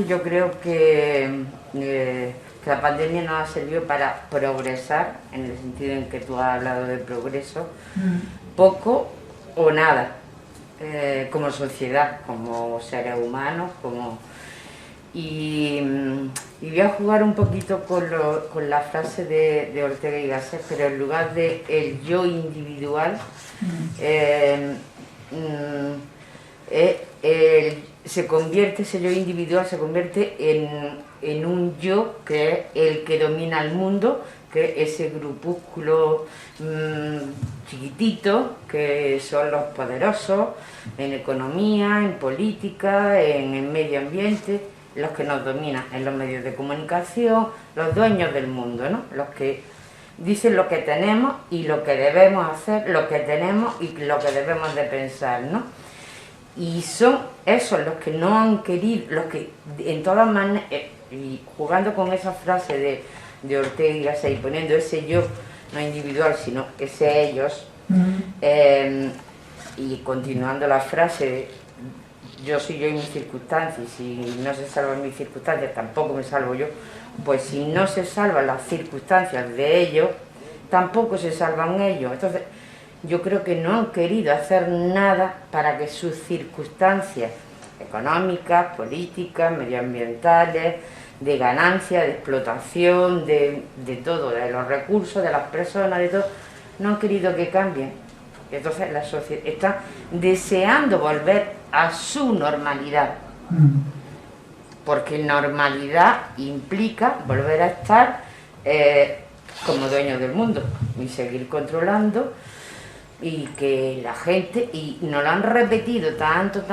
Yo creo que la pandemia nos ha servido para progresar, en el sentido en que tú has hablado de progreso, poco o nada, como sociedad, como seres humanos, y voy a jugar un poquito con la frase de Ortega y Gasset, pero en lugar de el yo individual, ese yo individual se convierte en un yo que es el que domina el mundo, que es ese grupúsculo chiquitito que son los poderosos en economía, en política, en el medio ambiente, los que nos dominan en los medios de comunicación, los dueños del mundo, ¿no? Los que dicen lo que tenemos y lo que debemos hacer, lo que tenemos y lo que debemos de pensar, ¿no? Y son esos los que no han querido, los que en todas maneras, y jugando con esa frase de Ortega y Gasset y poniendo ese yo, no individual, sino ese ellos, y continuando la frase, yo soy yo y mis circunstancias, y si no se salvan mis circunstancias, tampoco me salvo yo. Pues si no se salvan las circunstancias de ellos, tampoco se salvan ellos. Entonces, yo creo que no han querido hacer nada para que sus circunstancias económicas, políticas, medioambientales, de ganancia, de explotación, de todo, de los recursos, de las personas, de todo, no han querido que cambien. Entonces la sociedad está deseando volver a su normalidad, porque normalidad implica volver a estar como dueños del mundo y seguir controlando, y que la gente, y nos lo han repetido tanto,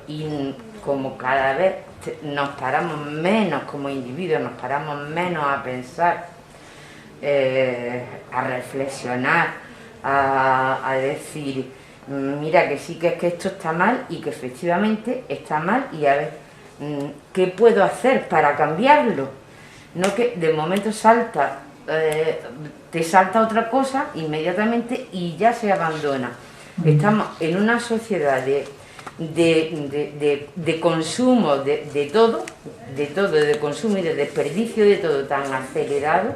y como cada vez nos paramos menos como individuos, nos paramos menos a pensar, a reflexionar, a decir, mira que sí, que es que esto está mal y que efectivamente está mal, y a ver, ¿qué puedo hacer para cambiarlo? No que de momento te salta otra cosa inmediatamente y ya se abandona. Estamos en una sociedad de consumo de todo, de consumo y de desperdicio de todo tan acelerado,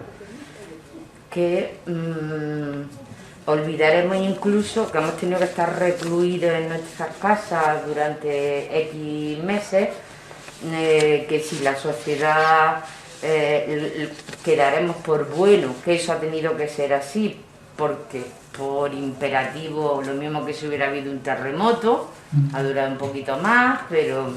que olvidaremos incluso que hemos tenido que estar recluidos en nuestras casas durante X meses, que si la sociedad quedaremos por bueno, que eso ha tenido que ser así, porque por imperativo, lo mismo que si hubiera habido un terremoto, ha durado un poquito más, pero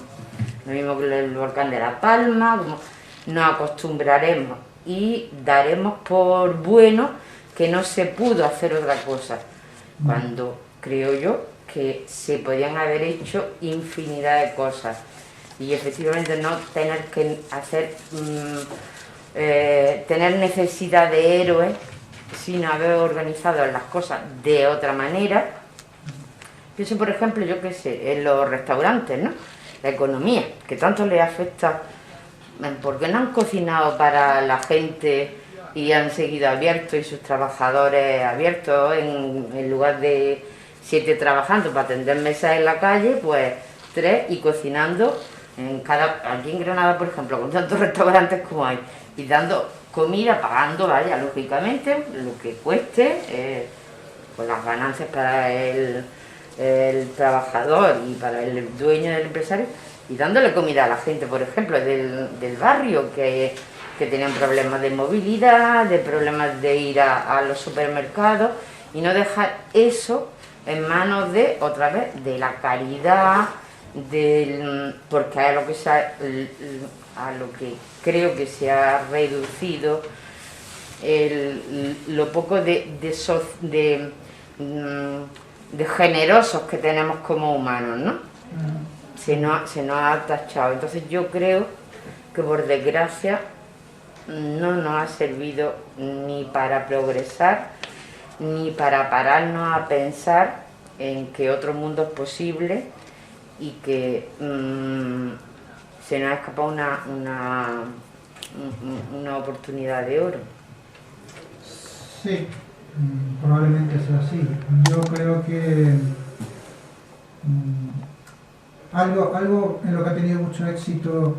lo mismo que el volcán de La Palma, como nos acostumbraremos y daremos por bueno que no se pudo hacer otra cosa, cuando creo yo que se podían haber hecho infinidad de cosas, y efectivamente no tener que hacer tener necesidad de héroes, sino haber organizado las cosas de otra manera. Pienso, por ejemplo, yo qué sé, en los restaurantes, ¿no? La economía, que tanto les afecta, ¿por qué no han cocinado para la gente y han seguido abiertos y sus trabajadores abiertos, en lugar de 7 trabajando para atender mesas en la calle, pues 3 y cocinando aquí en Granada, por ejemplo, con tantos restaurantes como hay, y dando comida, pagando, vaya, lógicamente, lo que cueste, pues las ganancias para el trabajador y para el dueño del empresario, y dándole comida a la gente, por ejemplo, del barrio, que tenían problemas de movilidad, de problemas de ir a los supermercados, y no dejar eso en manos de, otra vez, de la caridad, porque a lo que creo que se ha reducido lo poco de generosos que tenemos como humanos, ¿no? Se nos ha tachado. Entonces yo creo que, por desgracia, no nos ha servido ni para progresar, ni para pararnos a pensar en que otro mundo es posible, y que se nos ha escapado una oportunidad de oro. Sí, probablemente sea así. Yo creo que algo en lo que ha tenido mucho éxito,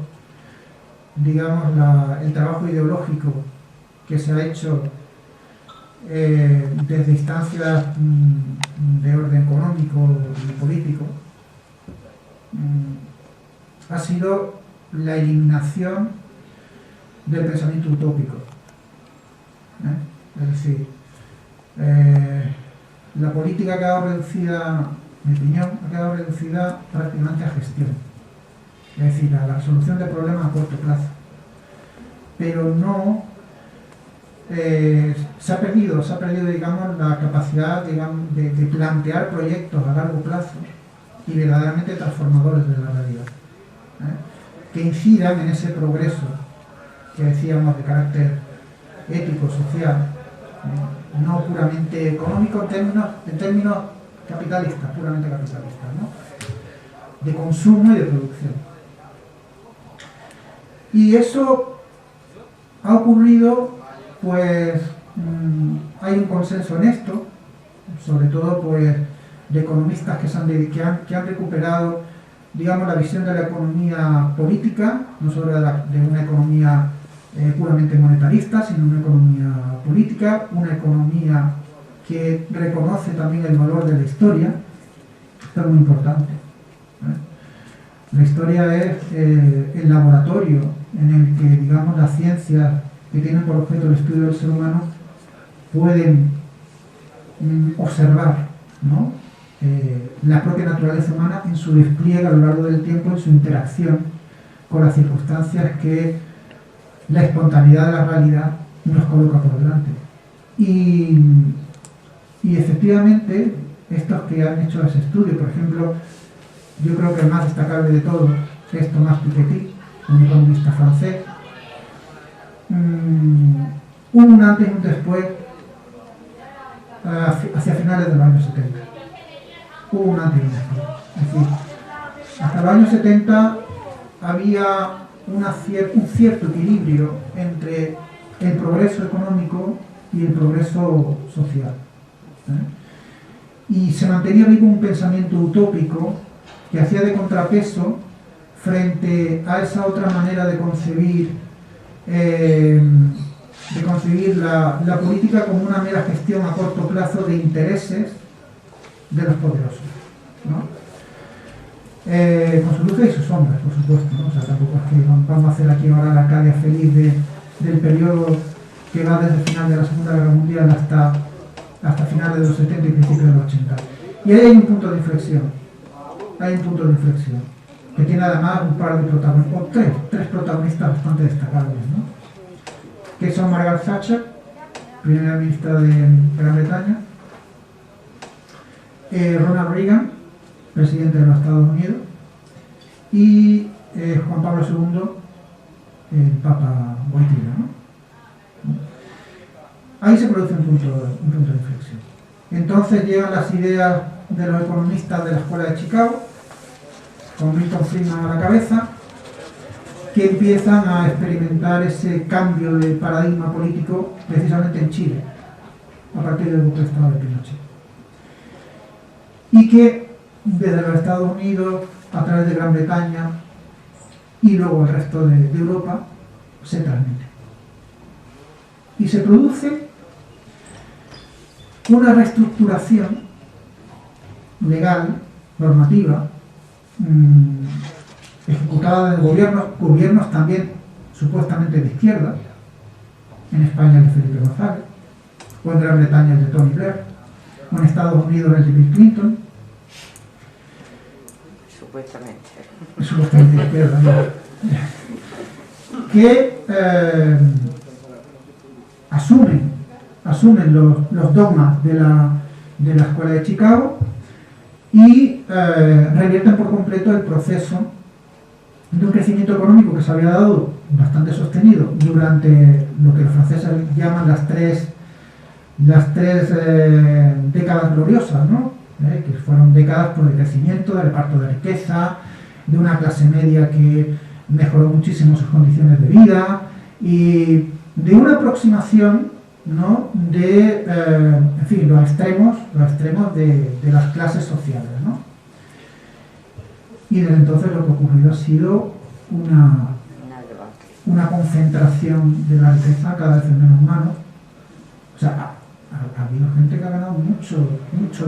digamos, el trabajo ideológico que se ha hecho desde instancias de orden económico y político, ha sido la eliminación del pensamiento utópico. Es decir, la política ha quedado reducida, en mi opinión, ha quedado reducida prácticamente a gestión, es decir, a la resolución de problemas a corto plazo, pero no se ha perdido, digamos, la capacidad, digamos, de plantear proyectos a largo plazo y verdaderamente transformadores de la realidad, que incidan en ese progreso que decíamos de carácter ético, social, no puramente económico en términos capitalistas, puramente capitalistas, ¿no? De consumo y de producción. Y eso ha ocurrido, pues hay un consenso en esto, sobre todo pues de economistas que han recuperado, digamos, la visión de la economía política, no solo de una economía puramente monetarista, sino una economía política, una economía que reconoce también el valor de la historia. Esto es muy importante. La historia es el laboratorio en el que, digamos, las ciencias que tienen por objeto el estudio del ser humano pueden observar, ¿no?, la propia naturaleza humana en su despliegue a lo largo del tiempo, en su interacción con las circunstancias que la espontaneidad de la realidad nos coloca por delante. Y efectivamente, estos que han hecho ese estudio, por ejemplo, yo creo que el más destacable de todos es Thomas Piketty, un economista francés. Un antes y un después hacia finales de los años 70. Hubo un antes y un después. Es decir, hasta los años 70 había un cierto equilibrio entre el progreso económico y el progreso social. Y se mantenía vivo un pensamiento utópico que hacía de contrapeso frente a esa otra manera de concebir la política como una mera gestión a corto plazo de intereses de los poderosos, ¿no? Con sus luces y sus sombras, por supuesto, ¿no? O sea, tampoco es que vamos a hacer aquí ahora la Arcadia feliz del periodo que va desde el final de la Segunda Guerra Mundial hasta finales de los 70 y principios de los 80. Y ahí hay un punto de inflexión, que tiene además un par de protagonistas, o tres protagonistas bastante destacables, ¿no?, que son Margaret Thatcher, primera ministra de Gran Bretaña, Ronald Reagan, presidente de los Estados Unidos, y Juan Pablo II, el Papa Wojtyla, ¿no? Ahí se produce un punto de inflexión. Entonces llegan las ideas de los economistas de la Escuela de Chicago, con Milton Friedman a la cabeza, que empiezan a experimentar ese cambio de paradigma político precisamente en Chile, a partir del golpe de Estado de Pinochet. Y que desde los Estados Unidos, a través de Gran Bretaña y luego el resto de Europa, se transmite. Y se produce una reestructuración legal, normativa, ejecutada de gobiernos también supuestamente de izquierda, en España el de Felipe González, o en Gran Bretaña el de Tony Blair, o en Estados Unidos el de Bill Clinton. Supuestamente de izquierda, ¿no? Que asumen los dogmas de la Escuela de Chicago y revierten por completo el proceso de un crecimiento económico que se había dado bastante sostenido durante lo que los franceses llaman las tres décadas gloriosas, ¿no? Que fueron décadas por el crecimiento, de reparto de riqueza, de una clase media que mejoró muchísimo sus condiciones de vida y de una aproximación, ¿no?, de en fin, los extremos de las clases sociales, ¿no? Y desde entonces lo que ha ocurrido ha sido una concentración de la riqueza cada vez en menos manos. O sea, ha habido gente que ha ganado mucho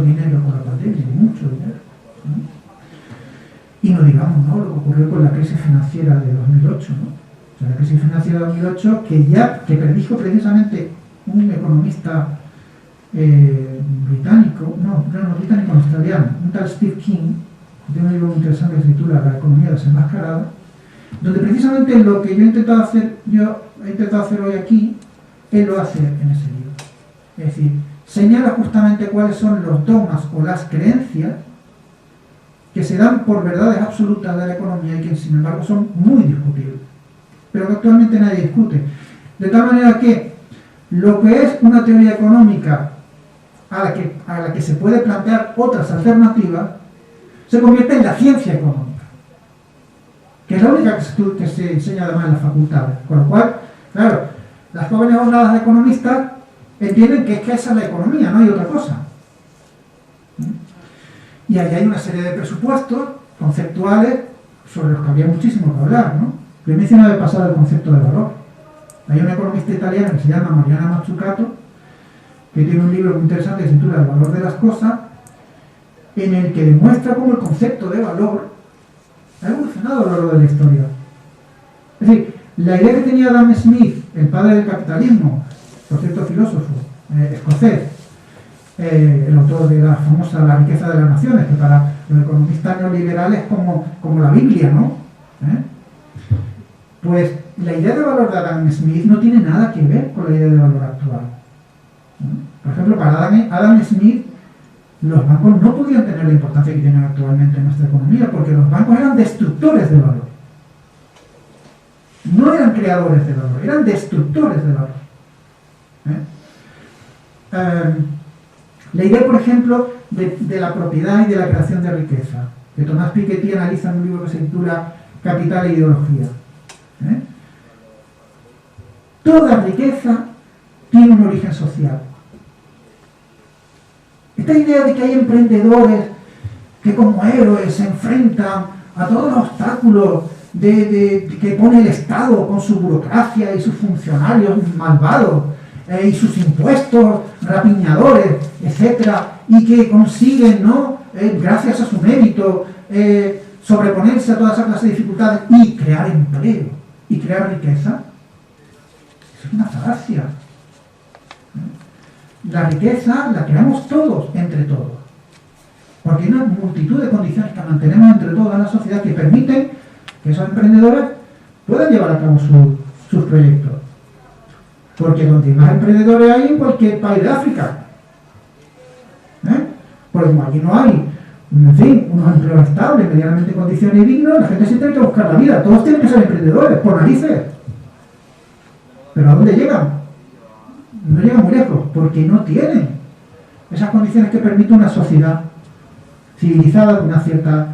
dinero con la pandemia, mucho dinero. Y no digamos, ¿no?, lo que ocurrió con la crisis financiera de 2008, ¿no? O sea, la crisis financiera de 2008 que predijo precisamente un economista británico, no británico, no australiano, un tal Steve King, que tiene un libro muy interesante que se titula La economía desenmascarada, donde precisamente lo que yo he intentado hacer hoy aquí, él lo hace en ese libro. Es decir, señala justamente cuáles son los dogmas o las creencias que se dan por verdades absolutas de la economía y que sin embargo son muy discutibles, pero que actualmente nadie discute. De tal manera que lo que es una teoría económica a la que se puede plantear otras alternativas, se convierte en la ciencia económica, que es la única que se enseña además en las facultades. Con lo cual, claro, las jóvenes jornadas de economistas entienden que esa es la economía, no hay otra cosa. Y ahí hay una serie de presupuestos conceptuales sobre los que había muchísimo que hablar, ¿no? Yo he mencionado de pasado el concepto de valor. Hay una economista italiana que se llama Mariana Mazzucato, que tiene un libro muy interesante que se titula El valor de las cosas, en el que demuestra cómo el concepto de valor ha evolucionado a lo largo de la historia. Es decir, la idea que tenía Adam Smith, el padre del capitalismo, por cierto filósofo escocés, el autor de la famosa La riqueza de las naciones, que para los economistas neoliberales es como la Biblia, ¿no? Pues la idea de valor de Adam Smith no tiene nada que ver con la idea de valor actual. Por ejemplo, para Adam Smith, los bancos no podían tener la importancia que tienen actualmente en nuestra economía, porque los bancos eran destructores de valor. No eran creadores de valor, eran destructores de valor. La idea, por ejemplo, de la propiedad y de la creación de riqueza, que Tomás Piketty analiza en un libro que se titula Capital e Ideología. Toda riqueza tiene un origen social. Esta idea de que hay emprendedores que como héroes se enfrentan a todos los obstáculos que pone el Estado con su burocracia y sus funcionarios malvados y sus impuestos rapiñadores, etcétera, y que consiguen, ¿no?, gracias a su mérito, sobreponerse a toda esa clase de dificultades y crear empleo y crear riqueza. Eso es una falacia. La riqueza la creamos todos, entre todos, porque hay una multitud de condiciones que mantenemos entre todos en la sociedad que permiten que esos emprendedores puedan llevar a cabo sus proyectos. Porque donde más emprendedores hay en cualquier país de África, porque como aquí no hay, en fin, unos empleos estables, medianamente en condiciones dignas, la gente se tiene que buscar la vida. Todos tienen que ser emprendedores, por narices. ¿Pero a dónde llegan? No llegan muy lejos, porque no tienen esas condiciones que permite una sociedad civilizada, con una cierta,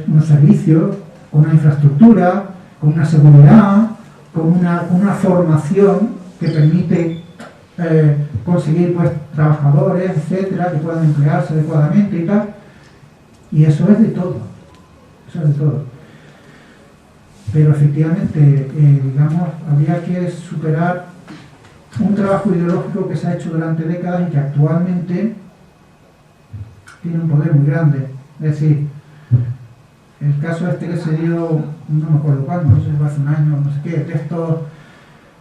unos servicios, con una infraestructura, con una seguridad, con una formación que permite conseguir, pues, trabajadores, etcétera, que puedan emplearse adecuadamente y tal. Y eso es de todo. Eso es de todo. Pero efectivamente, digamos, habría que superar un trabajo ideológico que se ha hecho durante décadas y que actualmente tiene un poder muy grande. Es decir, el caso este que se dio, no me acuerdo cuándo, no sé si fue hace un año, no sé qué, de estos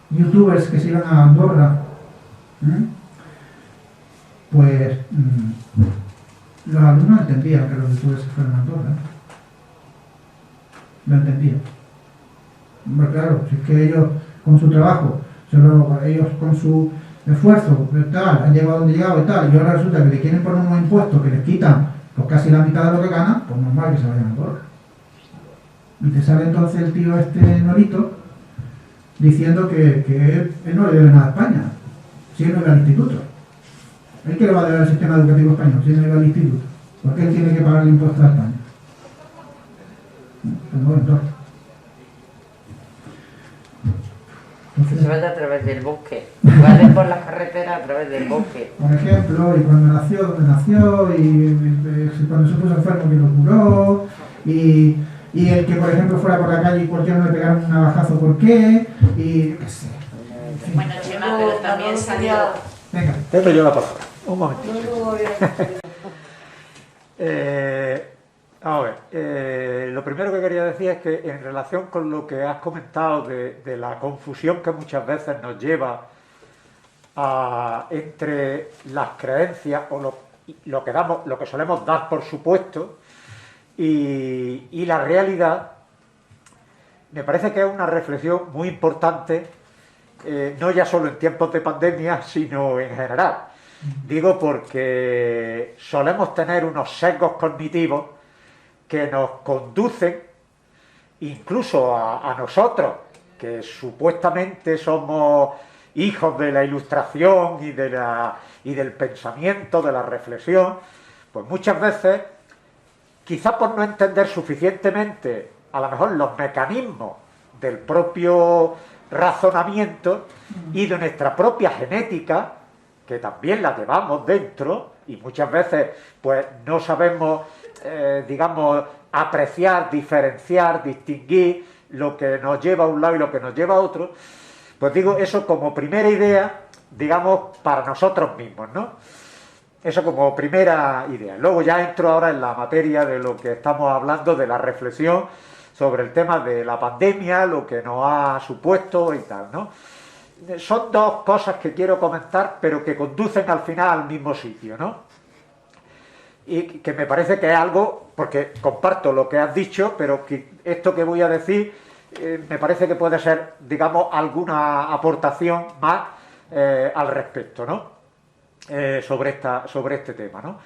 youtubers que se iban a Andorra, pues los alumnos entendían que los youtubers se fueran a Andorra. Lo entendían. Bueno, claro, si es que ellos con su trabajo, ellos con su esfuerzo, tal, han llegado donde han llegado y tal, y ahora resulta que le quieren poner unos impuestos que les quitan pues casi la mitad de lo que ganan, pues normal que se vayan a Andorra. Y te sale entonces el tío este Norito diciendo que él no le debe nada a España, si él no iba al instituto. ¿Él qué le va a deber al sistema educativo español si él no iba al instituto? Porque él tiene que pagar el impuesto a España. Pues no, entonces. Se vaya a través del bosque, vale por la carretera a través del bosque. Por ejemplo, y cuando nació, donde nació, y cuando se puso enfermo, que lo curó, y el que, por ejemplo, fuera por la calle y cualquiera me pegara un navajazo, ¿por qué? Y qué sé. En fin. Bueno, Chema, pero también salió... Venga. Tengo yo la palabra. Un momento. Vamos a ver. Lo primero que quería decir es que en relación con lo que has comentado de la confusión que muchas veces nos lleva entre las creencias o lo que solemos dar por supuesto y la realidad, me parece que es una reflexión muy importante, no ya solo en tiempos de pandemia, sino en general. Digo porque solemos tener unos sesgos cognitivos que nos conducen, incluso a nosotros, que supuestamente somos hijos de la ilustración y del pensamiento, de la reflexión, pues muchas veces, quizá por no entender suficientemente a lo mejor los mecanismos del propio razonamiento y de nuestra propia genética, que también la llevamos dentro, y muchas veces pues no sabemos, digamos, apreciar, diferenciar, distinguir lo que nos lleva a un lado y lo que nos lleva a otro, pues digo eso como primera idea, digamos, para nosotros mismos, ¿no? Eso como primera idea. Luego ya entro ahora en la materia de lo que estamos hablando, de la reflexión sobre el tema de la pandemia, lo que nos ha supuesto y tal, ¿no? Son dos cosas que quiero comentar, pero que conducen al final al mismo sitio, ¿no? Y que me parece que es algo, porque comparto lo que has dicho, pero que esto que voy a decir me parece que puede ser, digamos, alguna aportación más al respecto, ¿no? Sobre este tema, ¿no?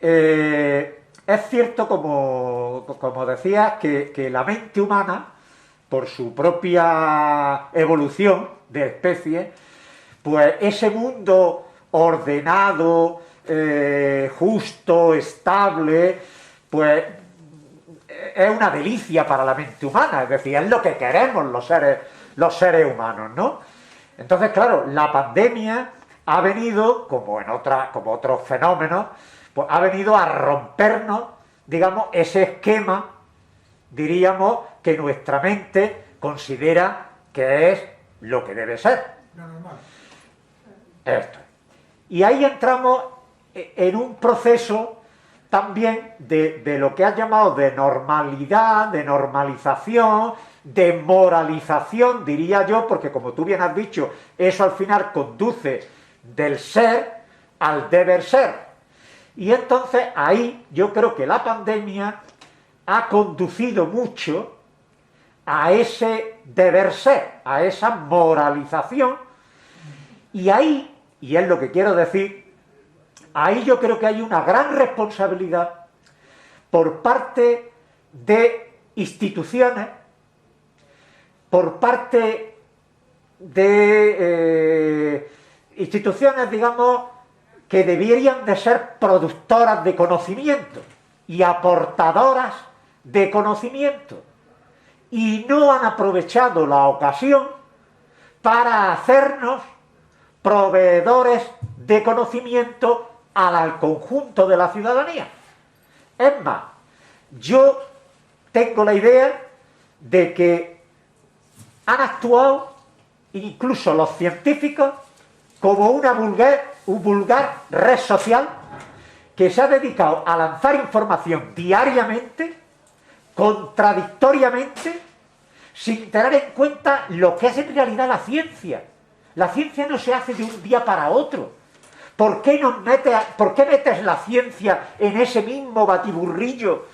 Es cierto, como decías, que la mente humana, por su propia evolución de especie, pues ese mundo ordenado, justo, estable, pues es una delicia para la mente humana, es decir, es lo que queremos los seres humanos, ¿no? Entonces, claro, la pandemia ha venido, como otros fenómenos, pues ha venido a rompernos, digamos, ese esquema, diríamos, que nuestra mente considera que es lo que debe ser. Lo normal. Esto. Y ahí entramos en un proceso también de lo que has llamado de normalidad, de normalización, de moralización, diría yo, porque como tú bien has dicho, eso al final conduce del ser al deber ser. Y entonces ahí yo creo que la pandemia ha conducido mucho a ese deber ser, a esa moralización, y ahí, y es lo que quiero decir, ahí yo creo que hay una gran responsabilidad por parte de instituciones, por parte de instituciones, digamos, que deberían de ser productoras de conocimiento y aportadoras de conocimiento, y no han aprovechado la ocasión para hacernos proveedores de conocimiento al conjunto de la ciudadanía. Es más, yo tengo la idea de que han actuado incluso los científicos como un vulgar red social que se ha dedicado a lanzar información diariamente, contradictoriamente, sin tener en cuenta lo que es en realidad la ciencia. La ciencia no se hace de un día para otro. ¿Por qué metes la ciencia en ese mismo batiburrillo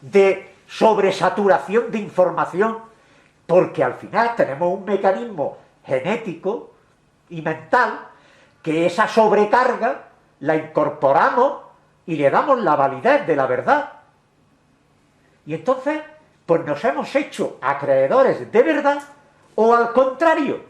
de sobresaturación de información? Porque al final tenemos un mecanismo genético y mental que esa sobrecarga la incorporamos y le damos la validez de la verdad. Y entonces, pues nos hemos hecho acreedores de verdad, o al contrario,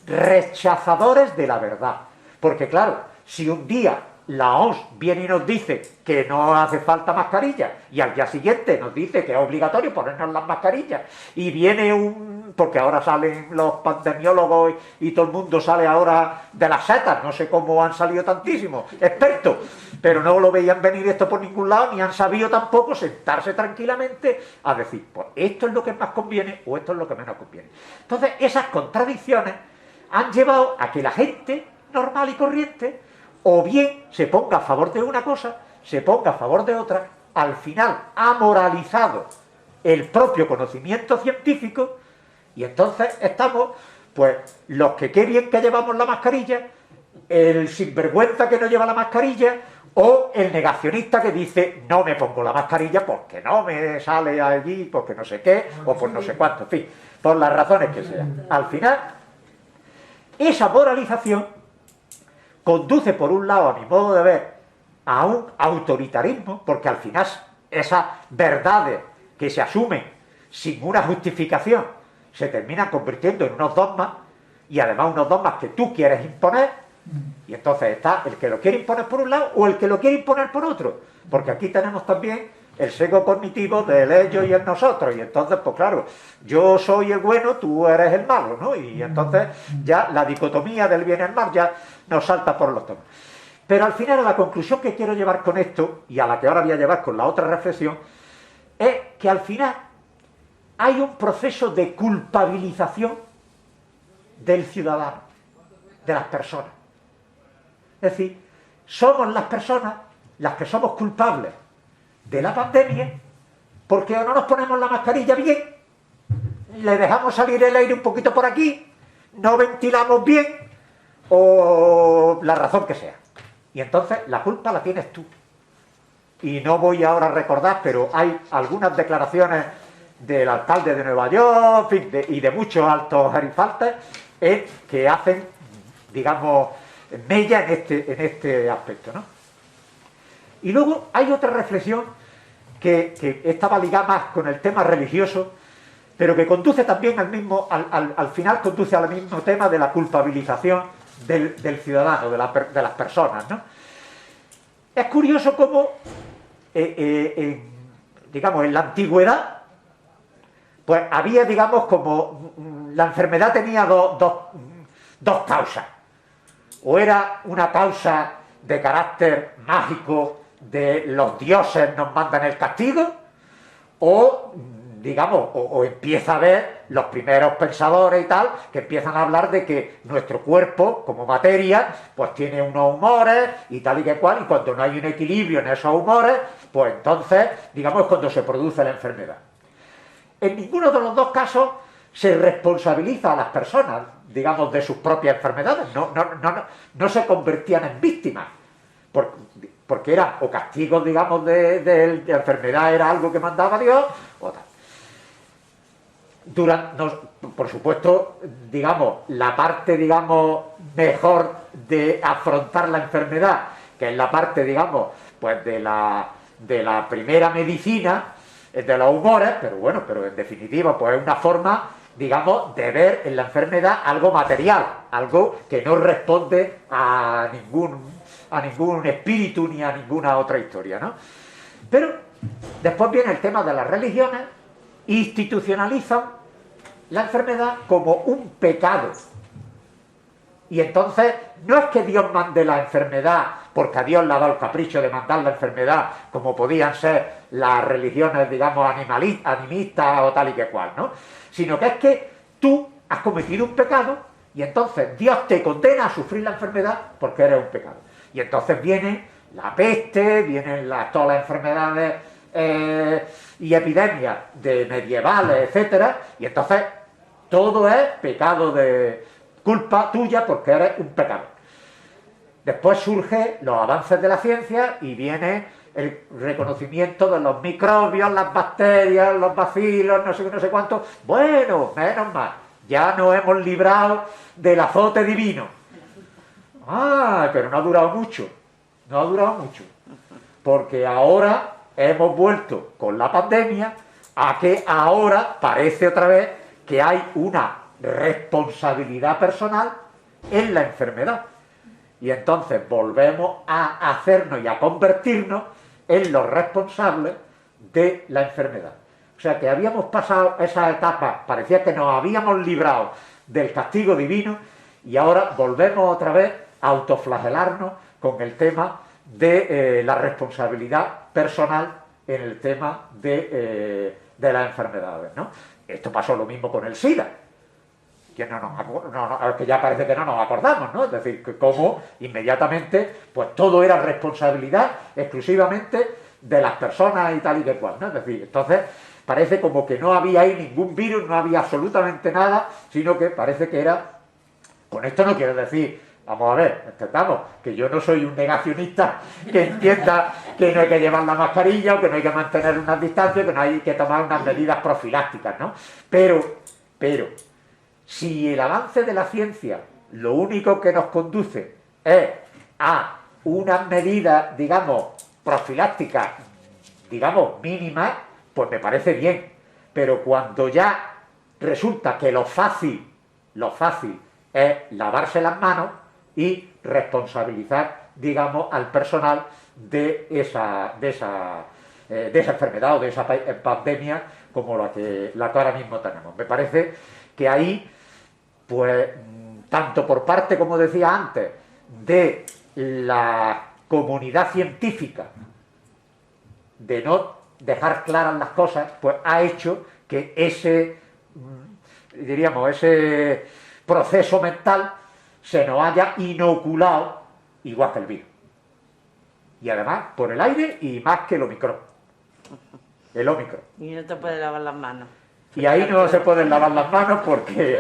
rechazadores de la verdad. Porque claro, si un día la OMS viene y nos dice que no hace falta mascarilla y al día siguiente nos dice que es obligatorio ponernos las mascarillas y viene porque ahora salen los pandemiólogos y todo el mundo sale ahora de las setas, no sé cómo han salido tantísimos expertos, pero no lo veían venir esto por ningún lado ni han sabido tampoco sentarse tranquilamente a decir, pues esto es lo que más conviene o esto es lo que menos conviene. Entonces esas contradicciones han llevado a que la gente normal y corriente o bien se ponga a favor de una cosa, se ponga a favor de otra, al final ha moralizado el propio conocimiento científico y entonces estamos, pues, los que qué bien que llevamos la mascarilla, el sinvergüenza que no lleva la mascarilla o el negacionista que dice no me pongo la mascarilla porque no me sale allí, porque no sé qué, o por no sé cuánto, en fin, por las razones que sean. Al final, esa moralización conduce, por un lado, a mi modo de ver, a un autoritarismo, porque al final esas verdades que se asumen sin una justificación se terminan convirtiendo en unos dogmas, y además unos dogmas que tú quieres imponer, y entonces está el que lo quiere imponer por un lado o el que lo quiere imponer por otro, porque aquí tenemos también el sesgo cognitivo del ellos y el nosotros, y entonces, pues claro, yo soy el bueno, tú eres el malo, ¿no? Y entonces ya la dicotomía del bien y el mal ya nos salta por los temas. Pero al final, a la conclusión que quiero llevar con esto, y a la que ahora voy a llevar con la otra reflexión, es que al final hay un proceso de culpabilización del ciudadano, de las personas. Es decir, somos las personas las que somos culpables de la pandemia porque o no nos ponemos la mascarilla bien, le dejamos salir el aire un poquito por aquí, no ventilamos bien o la razón que sea. Y entonces la culpa la tienes tú. Y no voy ahora a recordar, pero hay algunas declaraciones del alcalde de Nueva York y de muchos altos gerifaltes que hacen, digamos, mella en este aspecto, ¿no? Y luego hay otra reflexión que estaba ligada más con el tema religioso, pero que conduce también al final conduce al mismo tema de la culpabilización del ciudadano, de las personas, ¿no? Es curioso cómo, digamos, en la antigüedad, pues había, digamos, como la enfermedad tenía dos causas. O era una causa de carácter mágico de los dioses nos mandan el castigo, o digamos, o empieza a ver los primeros pensadores y tal, que empiezan a hablar de que nuestro cuerpo, como materia, pues tiene unos humores y tal y que cual, y cuando no hay un equilibrio en esos humores, pues entonces, digamos, es cuando se produce la enfermedad. En ninguno de los dos casos se responsabiliza a las personas, digamos, de sus propias enfermedades, no se convertían en víctimas, porque era o castigos, digamos, de la enfermedad era algo que mandaba Dios, o tal. Por supuesto, digamos, la parte, digamos, mejor de afrontar la enfermedad, que es la parte, digamos, pues de la primera medicina, de los humores, pero bueno, pero en definitiva, pues es una forma, digamos, de ver en la enfermedad algo material, algo que no responde a ningún espíritu ni a ninguna otra historia, ¿no? Pero después viene el tema de las religiones, institucionalizan la enfermedad como un pecado. Y entonces no es que Dios mande la enfermedad porque a Dios le ha dado el capricho de mandar la enfermedad, como podían ser las religiones, digamos, animistas o tal y que cual, ¿no? Sino que es que tú has cometido un pecado y entonces Dios te condena a sufrir la enfermedad porque eres un pecado. Y entonces viene la peste, vienen todas las enfermedades y epidemias de medievales, etcétera, y entonces todo es pecado de culpa tuya porque eres un pecador. Después surgen los avances de la ciencia y viene el reconocimiento de los microbios, las bacterias, los bacilos, no sé qué, no sé cuánto. Bueno, menos mal, ya nos hemos librado del azote divino. Ah, pero no ha durado mucho, porque ahora hemos vuelto con la pandemia a que ahora parece otra vez que hay una responsabilidad personal en la enfermedad. Y entonces volvemos a hacernos y a convertirnos en los responsables de la enfermedad. O sea que habíamos pasado esa etapa, parecía que nos habíamos librado del castigo divino y ahora volvemos otra vez a autoflagelarnos con el tema de la responsabilidad personal en el tema de las enfermedades, ¿no? Esto pasó lo mismo con el SIDA, que que ya parece que no nos acordamos, ¿no? Es decir, que como inmediatamente pues todo era responsabilidad exclusivamente de las personas y tal y que cual, ¿no? Es decir, entonces parece como que no había ahí ningún virus, no había absolutamente nada, sino que parece que era... Con esto no quiero decir, vamos a ver, entendamos, que yo no soy un negacionista que entienda que no hay que llevar la mascarilla o que no hay que mantener unas distancias, que no hay que tomar unas medidas profilácticas, ¿no? Pero, si el avance de la ciencia lo único que nos conduce es a unas medidas, digamos, profilácticas, digamos, mínimas, pues me parece bien. Pero cuando ya resulta que lo fácil es lavarse las manos y responsabilizar, digamos, al personal de esa enfermedad o de esa pandemia como la que ahora mismo tenemos. Me parece que ahí, pues, tanto por parte, como decía antes, de la comunidad científica, de no dejar claras las cosas, pues ha hecho que ese proceso mental se nos haya inoculado igual que el virus. Y además por el aire y más que el Omicron. El Omicron. Y no te puedes lavar las manos. Y ahí no se pueden lavar las manos porque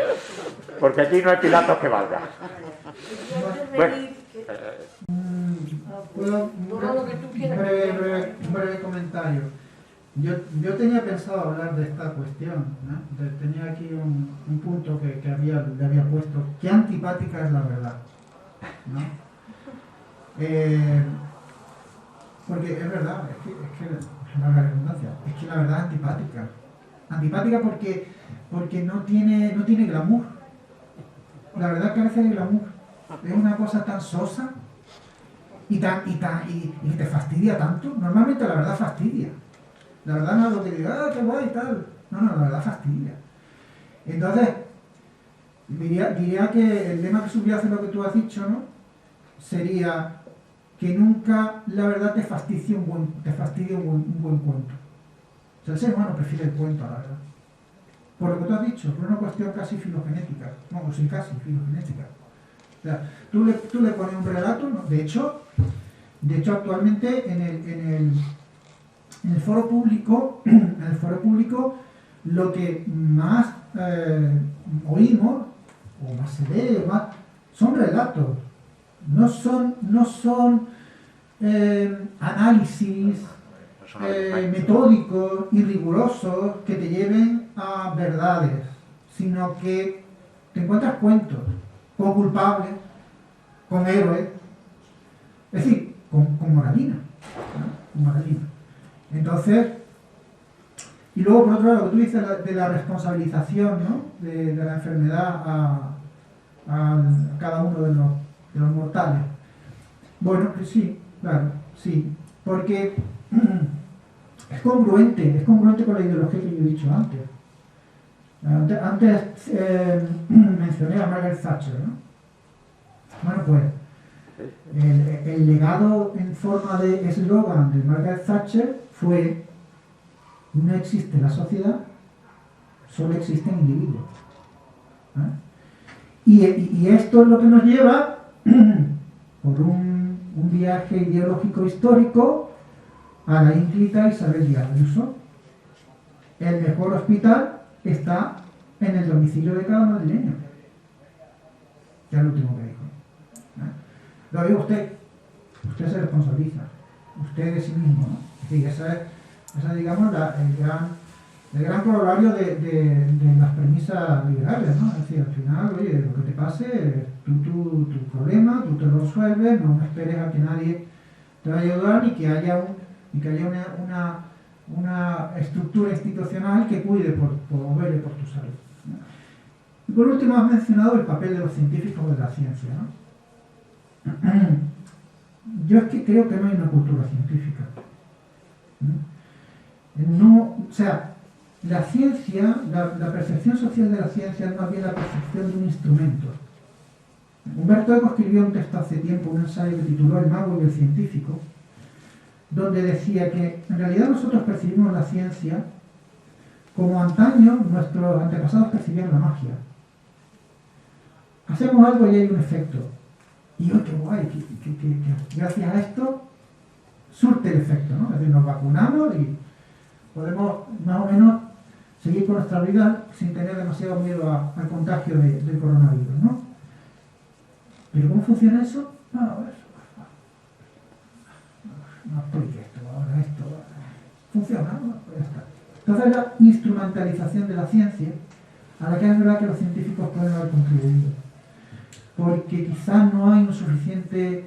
aquí no hay Pilatos que valga. Bueno, ¿puedo un breve comentario? Yo tenía pensado hablar de esta cuestión, ¿no? Tenía aquí un punto que le había puesto. ¿Qué antipática es la verdad? ¿No? Porque es verdad, es que la redundancia, es que la verdad es antipática. Antipática porque no tiene glamour. La verdad carece de glamour. Es una cosa tan sosa y te fastidia tanto. Normalmente la verdad fastidia. La verdad no es lo que diga, qué guay y tal. No, la verdad fastidia. Entonces, diría que el lema que subyace lo que tú has dicho, ¿no? Sería que nunca la verdad te fastidie un buen cuento. O sea, el ser humano prefiere el cuento a la verdad. Por lo que tú has dicho, por una cuestión casi filogenética. No, sí, casi filogenética. O sea, tú le pones un relato, ¿no? De hecho, actualmente en el foro público, lo que más oímos, o más se lee, son relatos. No son análisis metódicos y rigurosos que te lleven a verdades, sino que te encuentras cuentos con culpables, con héroes, es decir, con moralina, ¿no? Con moralina. Entonces, y luego por otro lado, lo que tú dices de la responsabilización, ¿no? de la enfermedad a cada uno de los mortales. Bueno, pues sí, claro, sí, porque es congruente con la ideología que yo he dicho antes. Antes mencioné a Margaret Thatcher, ¿no? Bueno, pues el legado en forma de eslogan de Margaret Thatcher fue: no existe la sociedad, solo existen individuos. Y esto es lo que nos lleva por un viaje ideológico histórico a la ínclita Isabel Díaz Ayuso. El mejor hospital está en el domicilio de cada madrileño. Ya es lo último que dijo. Lo digo usted se responsabiliza, usted de sí mismo, ¿no? Es decir, esa digamos, el gran corolario de las premisas liberales, ¿no? Es decir, al final, oye, lo que te pase, tu problema, tú te lo resuelves, no esperes a que nadie te vaya a ayudar, ni que haya una estructura institucional que cuide o vele por tu salud, ¿no? Y por último has mencionado el papel de los científicos de la ciencia, ¿no? yo es que creo que no hay una cultura científica. No, o sea, la ciencia, la percepción social de la ciencia es más bien la percepción de un instrumento. Humberto Eco escribió un texto hace tiempo, un ensayo que tituló El mago y el científico, donde decía que en realidad nosotros percibimos la ciencia como antaño nuestros antepasados percibían la magia. Hacemos algo y hay un efecto. Y ¡oh, qué guay! Que gracias a esto surte el efecto, ¿no? Es decir, nos vacunamos y podemos más o menos seguir con nuestra vida sin tener demasiado miedo al contagio del coronavirus, ¿no? ¿Pero cómo funciona eso? No explique esto, ahora esto. Funciona, ¿no? Pues ya está. Entonces la instrumentalización de la ciencia, a la que es verdad que los científicos pueden haber contribuido. Porque quizás no hay un suficiente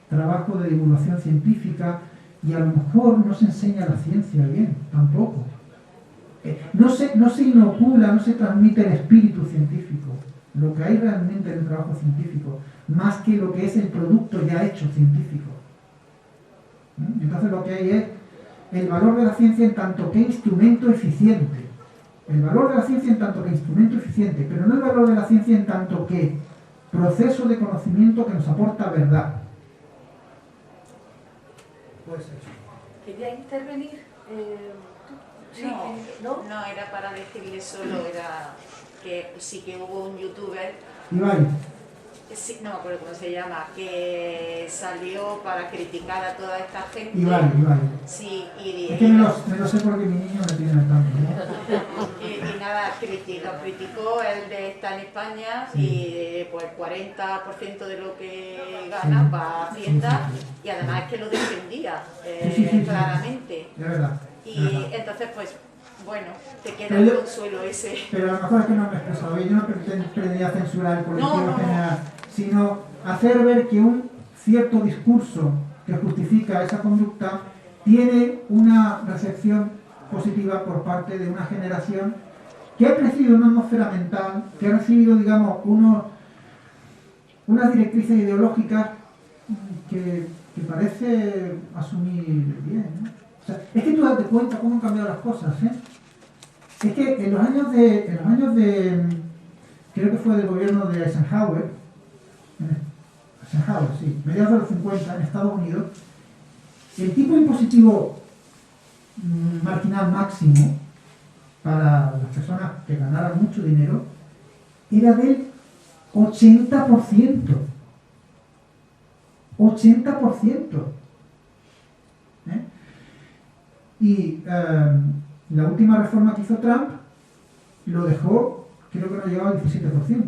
trabajo de divulgación científica y a lo mejor no se enseña la ciencia bien, tampoco. No se inocula, no se transmite el espíritu científico, lo que hay realmente en el trabajo científico, más que lo que es el producto ya hecho científico. Entonces lo que hay es el valor de la ciencia en tanto que instrumento eficiente. El valor de la ciencia en tanto que instrumento eficiente, pero no el valor de la ciencia en tanto que proceso de conocimiento que nos aporta verdad. Puede ser. ¿Quería intervenir? Sí, no era para decirle solo, era que sí que hubo un youtuber, Ibai. sí, no me acuerdo cómo se llama, que salió para criticar a toda esta gente. Ibai. Sí, y Es que me lo sé porque mi niño me tiene al tanto, ¿no? y nada, lo criticó, él está en España y pues el 40% de lo que gana Sí. va a Hacienda Sí. y además es que lo defendía Sí. claramente. De verdad. Y entonces pues, bueno, te queda Pero el yo- consuelo ese. Pero a lo mejor es que no me he expresado bien. Yo no pretendía censurar el colectivo No. general, sino hacer ver que un cierto discurso que justifica esa conducta tiene una recepción positiva por parte de una generación que ha crecido en una atmósfera mental, que ha recibido, digamos, unas directrices ideológicas que parece asumir bien, ¿no? O sea, es que tú date cuenta cómo han cambiado las cosas, ¿eh? Es que en los años de creo que fue del gobierno de Eisenhower, sí, mediados de los 50 en Estados Unidos, el tipo impositivo marginal máximo para las personas que ganaran mucho dinero era del 80%. 80%. ¿Eh? Y la última reforma que hizo Trump lo dejó, creo que no llegaba al 17%.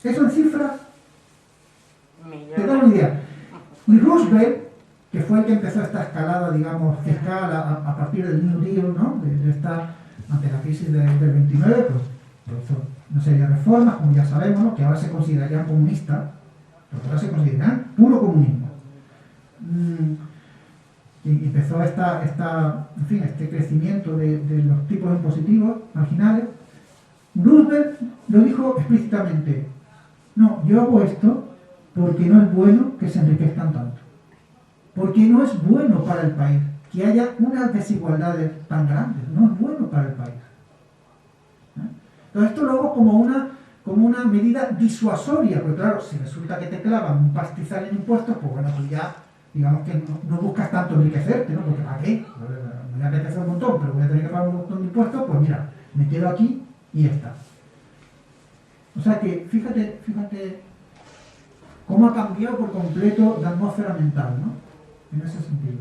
Eso en cifras te da una idea. Y Roosevelt, que fue el que empezó esta escalada, digamos, fiscal a partir del New Deal, ¿no? Ante la crisis del 29, pues hizo una serie de reformas, como ya sabemos, ¿no? Que ahora se considerarían comunistas, porque ahora se consideran puro comunismo. Y empezó este crecimiento de los tipos impositivos marginales. Roosevelt lo dijo explícitamente: no, yo hago esto porque no es bueno que se enriquezcan tanto. Porque no es bueno para el país que haya unas desigualdades tan grandes. No es bueno para el país. Entonces esto lo hago como una medida disuasoria, porque claro, si resulta que te clavan un pastizal en impuestos, pues bueno, pues ya, digamos que no buscas tanto enriquecerte, ¿no? Porque ¿para qué? Me voy a enriquecer un montón, pero voy a tener que pagar un montón de impuestos, pues mira, me quedo aquí y ya está. O sea que, fíjate cómo ha cambiado por completo la atmósfera mental, ¿no? En ese sentido.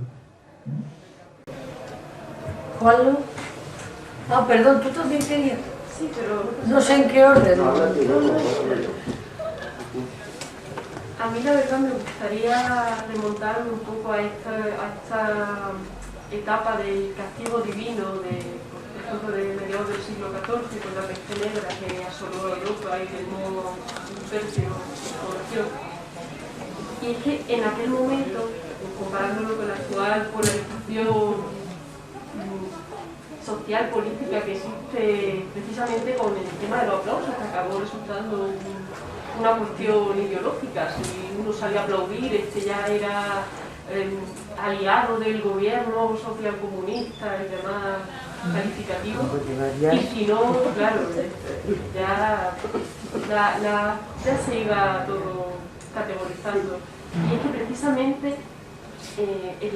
Juanlo. Ah, perdón, tú también querías. Sí, pero No sé en qué orden. A mí la verdad me gustaría remontarme un poco a esta etapa del castigo divino, por ejemplo, de mediados del siglo XIV, con la peste negra que asoló Europa y quemó un tercio de la población. Y es que en aquel momento, comparándolo con la actual polarización social, política que existe precisamente con el tema de los aplausos, que acabó resultando una cuestión ideológica. Si uno salía a aplaudir, ya era aliado del gobierno socialcomunista y demás calificativos. Y si no, claro, ya se iba todo categorizando. Y es que precisamente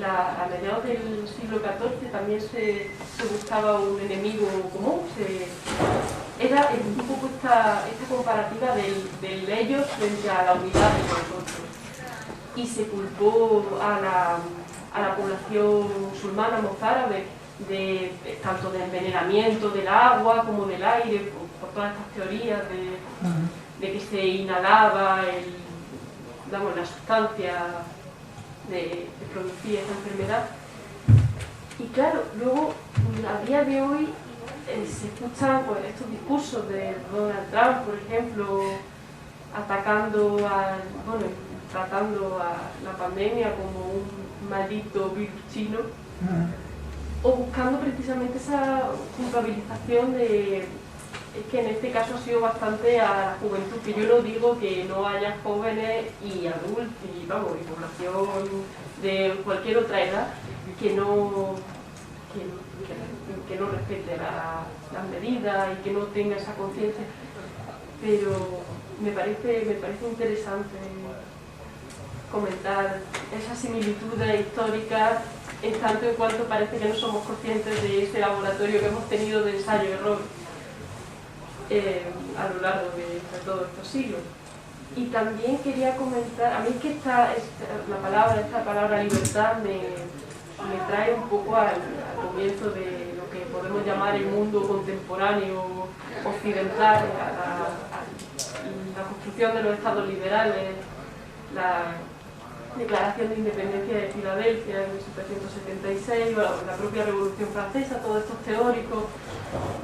a mediados del siglo XIV también se buscaba un enemigo común. Era un poco esta comparativa del ellos frente a la unidad de nosotros. Y se culpó a la población musulmana mozárabe tanto de envenenamiento del agua como del aire, por todas estas teorías de que se inhalaba la sustancia de producir esta enfermedad. Y claro, luego a día de hoy se escuchan pues, estos discursos de Donald Trump, por ejemplo, tratando a la pandemia como un maldito virus chino, o buscando precisamente esa culpabilización es que en este caso ha sido bastante a la juventud, que yo no digo que no haya jóvenes y adultos y población de cualquier otra edad que no respete las medidas y que no tenga esa conciencia, pero me parece interesante comentar esas similitudes históricas en tanto en cuanto parece que no somos conscientes de ese laboratorio que hemos tenido de ensayo-error a lo largo de todos estos siglos. Y también quería comentar, a mí es que esta palabra libertad me trae un poco al comienzo de lo que podemos llamar el mundo contemporáneo occidental, la construcción de los estados liberales, la Declaración de Independencia de Filadelfia en 1776, la propia Revolución Francesa, todos estos teóricos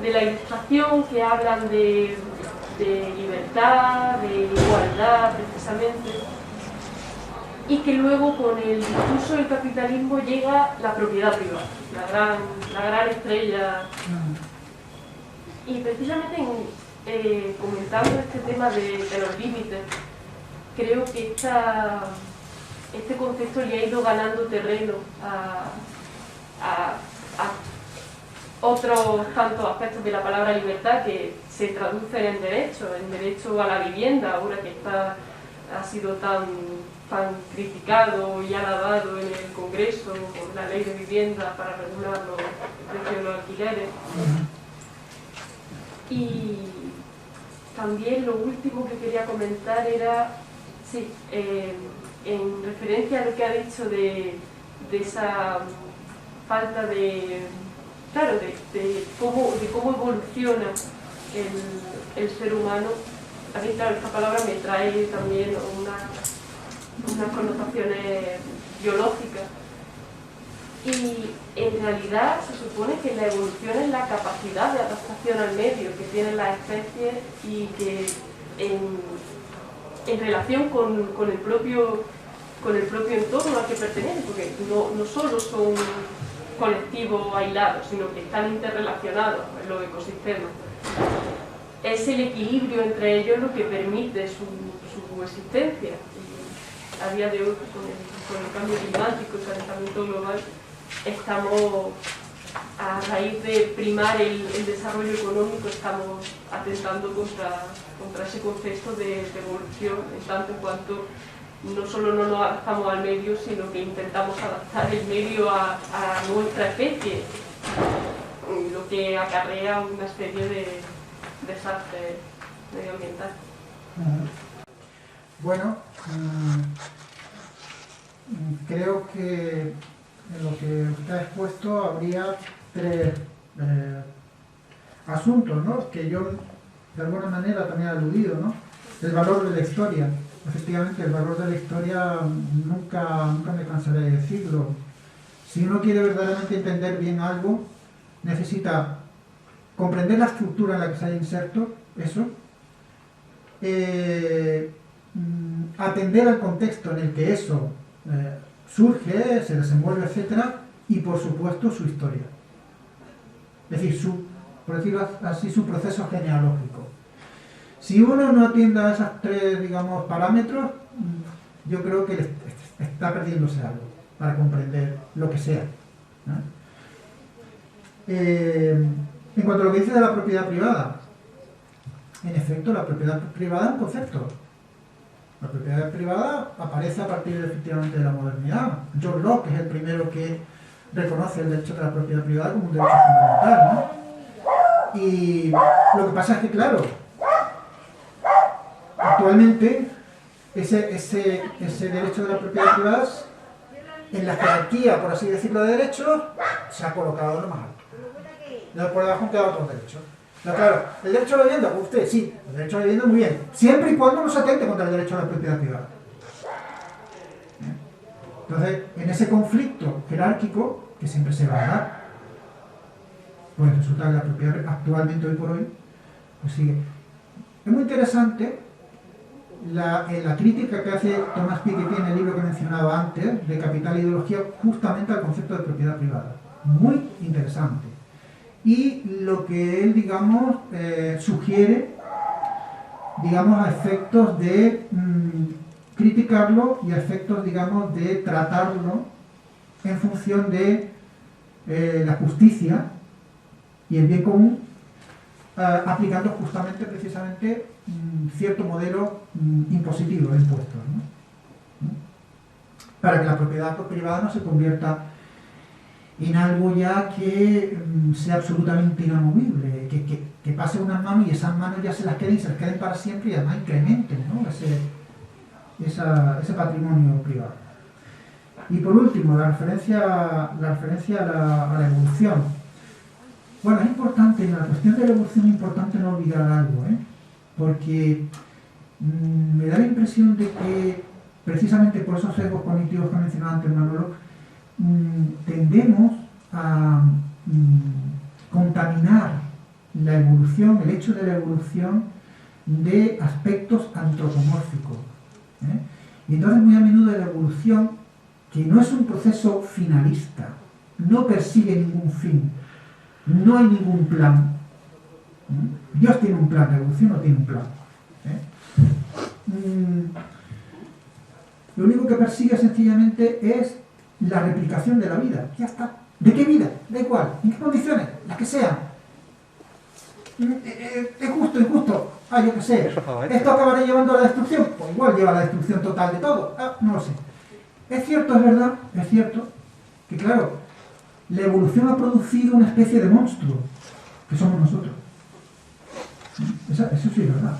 de la Ilustración que hablan de libertad, de igualdad precisamente, y que luego con el discurso del capitalismo llega la propiedad privada, la gran estrella. Y precisamente comentando este tema de los límites, creo que este concepto le ha ido ganando terreno a otros tantos aspectos de la palabra libertad que se traducen en derecho a la vivienda, ahora que ha sido tan criticado y alabado en el Congreso por la ley de vivienda para regular los precios de los alquileres. Y también lo último que quería comentar era, en referencia a lo que ha dicho de esa falta de cómo evoluciona el ser humano. A mí, claro, esta palabra me trae también unas connotaciones biológicas. Y en realidad se supone que la evolución es la capacidad de adaptación al medio que tienen las especies y que en relación con el propio entorno al que pertenecen, porque no solo son colectivos aislados, sino que están interrelacionados en los ecosistemas. Es el equilibrio entre ellos lo que permite su existencia. Y a día de hoy, con el cambio climático y el calentamiento global, estamos, a raíz de primar el desarrollo económico, estamos atentando contra ese concepto de evolución, en tanto en cuanto no solo no nos adaptamos al medio, sino que intentamos adaptar el medio a nuestra especie, lo que acarrea una serie de desastres medioambientales. Bueno, creo que en lo que usted ha expuesto habría tres asuntos, ¿no?, que yo de alguna manera también he aludido, ¿no? El valor de la historia. Efectivamente, el valor de la historia nunca me cansaré de decirlo. Si uno quiere verdaderamente entender bien algo, necesita comprender la estructura en la que se haya inserto, eso, atender al contexto en el que eso surge, se desenvuelve, etcétera, y por supuesto su historia. Es decir, por decirlo así, su proceso genealógico. Si uno no atiende a esos tres, digamos, parámetros, yo creo que está perdiéndose algo para comprender lo que sea, ¿no? En cuanto a lo que dice de la propiedad privada, en efecto, la propiedad privada es un concepto. La propiedad privada aparece a partir efectivamente de la modernidad. John Locke es el primero que reconoce el derecho de la propiedad privada como un derecho fundamental, ¿no? Y lo que pasa es que, claro, actualmente ese derecho de la propiedad privada, en la jerarquía, por así decirlo, de derechos, se ha colocado lo más alto. Luego por debajo han quedado otros derechos. Pero claro, el derecho a la vivienda, pues usted, sí, el derecho a la vivienda muy bien, siempre y cuando no se atente contra el derecho a la propiedad privada. Entonces, en ese conflicto jerárquico, que siempre se va a dar, pues resulta que la propiedad actualmente, hoy por hoy, pues sigue. Es muy interesante la crítica que hace Thomas Piketty en el libro que mencionaba antes, de Capital e Ideología, justamente al concepto de propiedad privada. Muy interesante. Y lo que él, digamos, sugiere, digamos, a efectos de criticarlo y a efectos, digamos, de tratarlo en función de la justicia y el bien común, aplicando justamente, precisamente, cierto modelo impositivo de impuestos, ¿no? Para que la propiedad privada no se convierta en algo ya que sea absolutamente inamovible, que pase unas manos y esas manos ya se las queden para siempre y además incrementen, ¿no? ese patrimonio privado. Y por último, la referencia a la evolución. Bueno, es importante, en la cuestión de la evolución es importante no olvidar algo, porque me da la impresión de que, precisamente por esos sesgos cognitivos que mencionaba antes Manolo, tendemos a contaminar la evolución, el hecho de la evolución, de aspectos antropomórficos. Y entonces muy a menudo la evolución, que no es un proceso finalista, no persigue ningún fin, no hay ningún plan. Dios tiene un plan, la evolución no tiene un plan. Lo único que persigue sencillamente es la replicación de la vida. Ya está. ¿De qué vida? Da igual. ¿En qué condiciones? Las que sean. ¿Es justo, injusto? Yo qué sé. ¿Esto acabará llevando a la destrucción? Pues igual lleva a la destrucción total de todo. No lo sé. Es cierto, es verdad, es cierto que, claro, la evolución ha producido una especie de monstruo, que somos nosotros. Eso sí es verdad.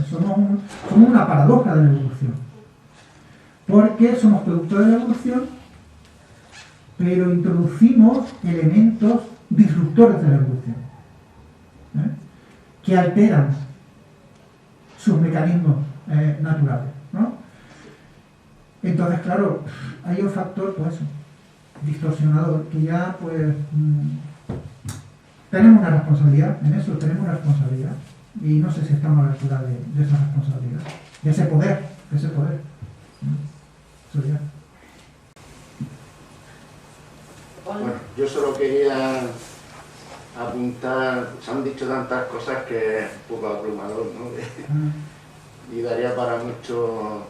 Somos una paradoja de la evolución. Porque somos producto de la evolución, pero introducimos elementos disruptores de la evolución, que alteran sus mecanismos naturales, ¿no? Entonces, claro, hay un factor, pues, distorsionador, que ya, pues, tenemos una responsabilidad en eso, tenemos una responsabilidad, y no sé si estamos a la altura de esa responsabilidad, de ese poder, Eso ya. Bueno, yo solo quería apuntar, se han dicho tantas cosas que es un poco abrumador, ¿no? Y daría para muchos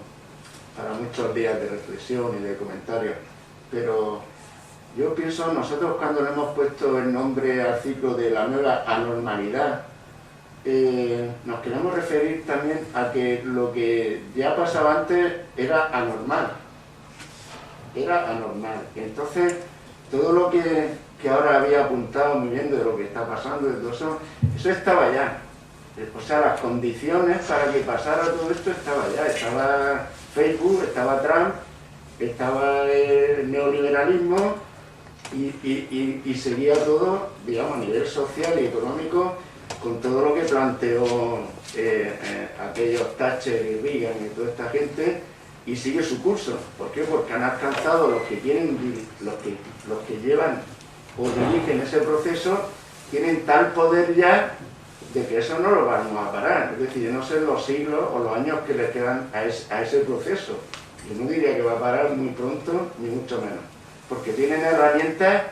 días de reflexión y de comentarios, pero yo pienso, nosotros cuando le hemos puesto el nombre al ciclo de la nueva anormalidad, nos queremos referir también a que lo que ya pasaba antes era anormal. Entonces, todo lo que ahora había apuntado muy bien de lo que está pasando, de todo eso estaba ya. O sea, las condiciones para que pasara todo esto estaba ya. Estaba Facebook, estaba Trump, estaba el neoliberalismo y seguía todo, digamos, a nivel social y económico, con todo lo que planteó aquellos Thatcher y Reagan y toda esta gente, y sigue su curso. ¿Por qué? Porque han alcanzado los que quieren, los que llevan o dirigen ese proceso, tienen tal poder ya de que eso no lo vamos a parar. Es decir, yo no sé los siglos o los años que le quedan a ese proceso. Yo no diría que va a parar muy pronto, ni mucho menos. Porque tienen herramientas,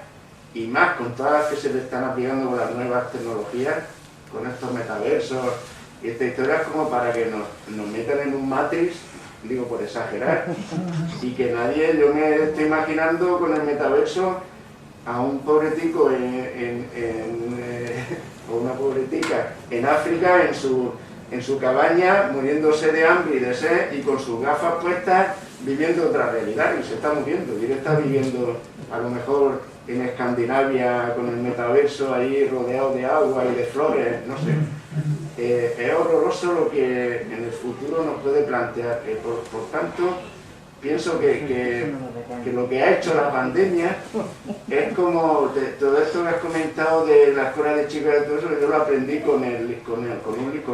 y más con todas las que se le están aplicando con las nuevas tecnologías, con estos metaversos Y esta historia es como para que nos metan en un Matrix, digo por exagerar, y que nadie, yo me estoy imaginando con el metaverso a un pobretico o una pobretica en África, en su cabaña, muriéndose de hambre y de sed, y con sus gafas puestas, viviendo otra realidad, y se está muriendo, y él está viviendo a lo mejor en Escandinavia con el metaverso ahí rodeado de agua y de flores, no sé. Es horroroso lo que en el futuro nos puede plantear. Por tanto, pienso que lo que ha hecho la pandemia es como todo esto que has comentado de la escuela de chicas y todo eso. Yo lo aprendí con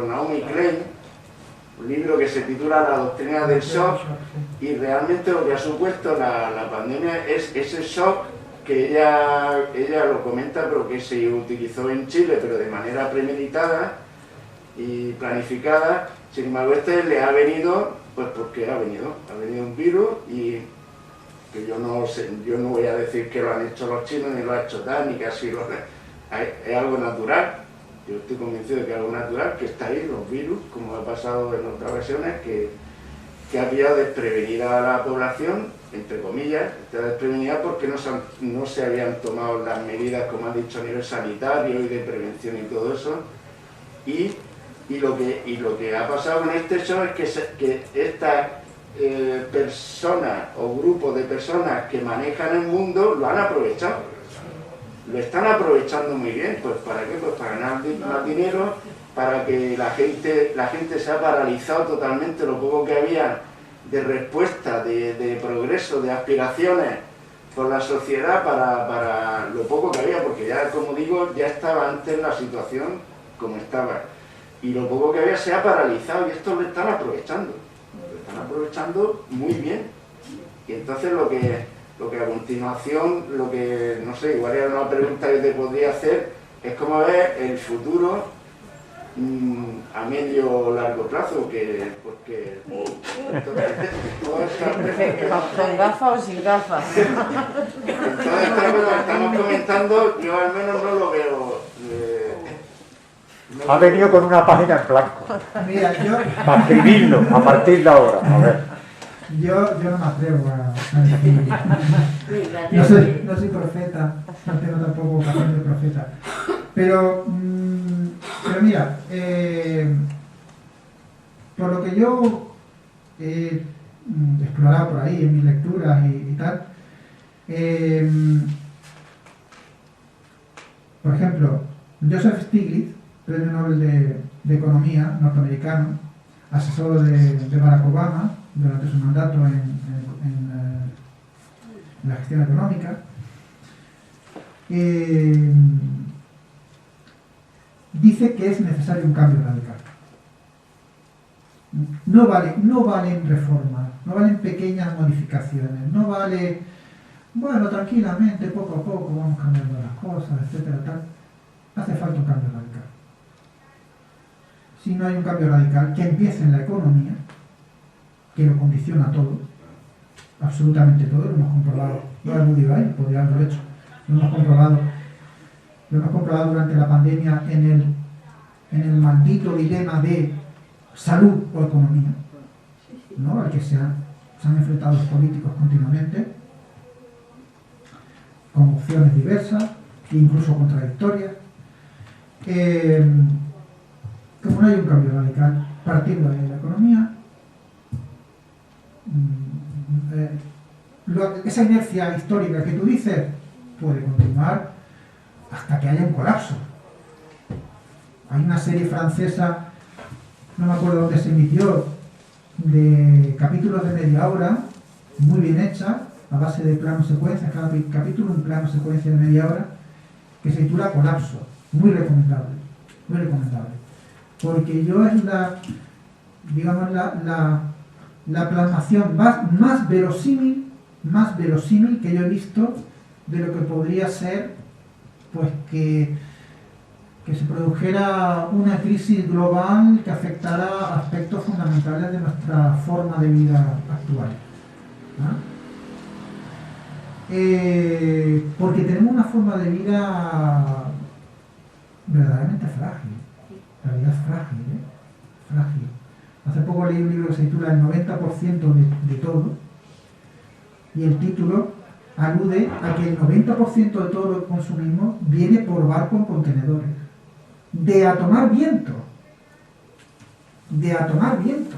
Naomi Klein, un libro que se titula La doctrina del shock, y realmente lo que ha supuesto la pandemia es ese shock que ella lo comenta, pero que se utilizó en Chile, pero de manera premeditada y planificada. Sin embargo, este le ha venido, pues porque ha venido un virus, y que yo no sé, yo no voy a decir que lo han hecho los chinos, ni lo ha hecho tal, ni que así es algo natural. Yo estoy convencido de que es algo natural, que está ahí, los virus, como ha pasado en otras ocasiones, que ha pillado desprevenida a la población, entre comillas, está desprevenida porque no se habían tomado las medidas, como han dicho, a nivel sanitario y de prevención y todo eso. Y lo que ha pasado con este show es que estas personas o grupos de personas que manejan el mundo lo han aprovechado. Lo están aprovechando muy bien. Pues ¿para qué? Pues para ganar más dinero, para que la gente se ha paralizado totalmente. Lo poco que había de respuesta, de progreso, de aspiraciones por la sociedad, para lo poco que había, porque ya, como digo, ya estaba antes la situación como estaba. Y lo poco que había se ha paralizado, y esto lo están aprovechando muy bien. Y entonces lo que a continuación, no sé, igual era una pregunta que te podría hacer, es cómo ver el futuro a medio o largo plazo, porque ¿Con gafas o sin gafas? Entonces, esto que estamos comentando, yo al menos no lo veo. Ha venido con una página en blanco. Mira, para escribirlo a partir de ahora. A ver. Yo no me atrevo a decir. No soy profeta, no tengo tampoco vocación de profeta. Pero mira, por lo que yo he explorado por ahí en mis lecturas y tal, por ejemplo, Joseph Stiglitz, premio Nobel de Economía norteamericano, asesor de Barack Obama durante su mandato en la gestión económica, dice que es necesario un cambio radical. No valen reformas, no valen pequeñas modificaciones, no vale, bueno, tranquilamente, poco a poco vamos cambiando las cosas, etcétera, tal. Hace falta un cambio radical. Si no hay un cambio radical que empiece en la economía, que lo condiciona todo, absolutamente todo, lo hemos comprobado, no lo hemos dicho ahí, podría haberlo hecho, lo hemos comprobado durante la pandemia en el maldito dilema de salud o economía, ¿no?, al que se han enfrentado los políticos continuamente, con opciones diversas, incluso contradictorias. Como no hay un cambio radical partiendo de la economía, esa inercia histórica que tú dices puede continuar hasta que haya un colapso. Hay una serie francesa, no me acuerdo dónde se emitió, de capítulos de media hora, muy bien hecha, a base de plano secuencia, cada capítulo un plano secuencia de media hora, que se titula Colapso. Muy recomendable, porque yo es la plasmación más verosímil que yo he visto de lo que podría ser, pues, que se produjera una crisis global que afectara aspectos fundamentales de nuestra forma de vida actual, ¿no? Porque tenemos una forma de vida verdaderamente frágil. La vida es frágil, frágil. Hace poco leí un libro que se titula El 90% de todo, y el título alude a que el 90% de todo lo que consumimos viene por barco en contenedores. De a tomar viento. De a tomar viento.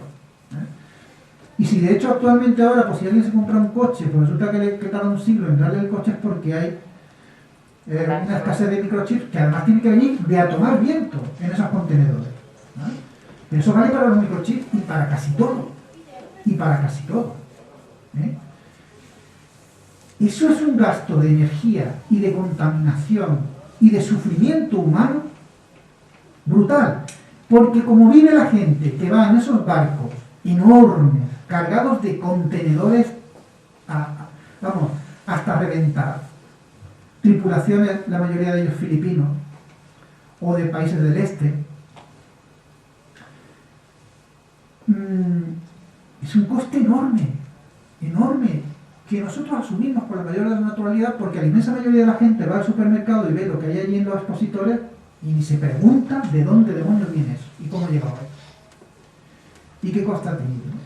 Y si de hecho actualmente ahora, pues si alguien se compra un coche, pues resulta que tarda un siglo en darle el coche, es porque hay una escasez de microchips que además tiene que venir de a tomar viento en esos contenedores. Pero eso vale para los microchips y para casi todo. Y para casi todo. Eso es un gasto de energía y de contaminación y de sufrimiento humano brutal. Porque como vive la gente que va en esos barcos enormes, cargados de contenedores, vamos, hasta reventar, tripulaciones, la mayoría de ellos filipinos, o de países del este, es un coste enorme, enorme, que nosotros asumimos con la mayor de la naturalidad, porque la inmensa mayoría de la gente va al supermercado y ve lo que hay allí en los expositores y ni se pregunta de dónde demonios viene eso y cómo llega ahora y qué coste ha tenido, ¿no?